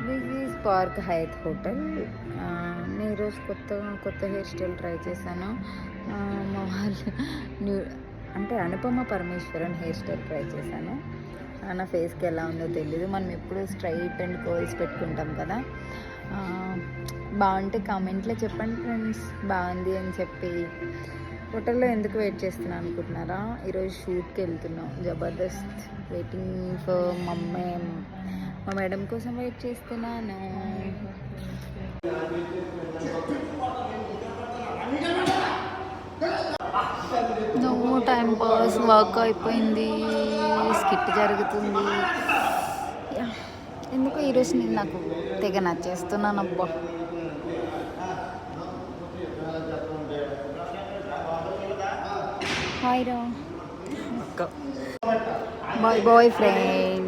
This is Park Hyatt hotel. నేను ఈరోజు కొత్త హెయిర్ స్టైల్ ట్రై చేశాను. మా వాళ్ళు న్యూ అంటే Anupama Parameswaran hair style try చేశాను. నా ఫేస్కి ఎలా ఉందో తెలీదు. మనం ఎప్పుడు స్ట్రైట్ అండ్ కర్ల్స్ పెట్టుకుంటాం కదా. బాగుంటే కామెంట్లో చెప్పండి ఫ్రెండ్స్, బాగుంది అని చెప్పి. హోటల్లో ఎందుకు వెయిట్ చేస్తున్నాను అనుకుంటున్నారా? ఈరోజు షూట్కి వెళ్తున్నాం, జబర్దస్త్. వెయిటింగ్ ఫర్ మా మేడం కోసం వెయిట్ చేస్తున్నాను. నో టైం పాస్, వర్క్ అయిపోయింది, స్కిట్ జరుగుతుంది. ఎందుకు ఈరోజు నేను నాకు తెగ నచ్చేస్తున్నాను అబ్బా. హాయ్ రా బాయ్ ఫ్రెండ్.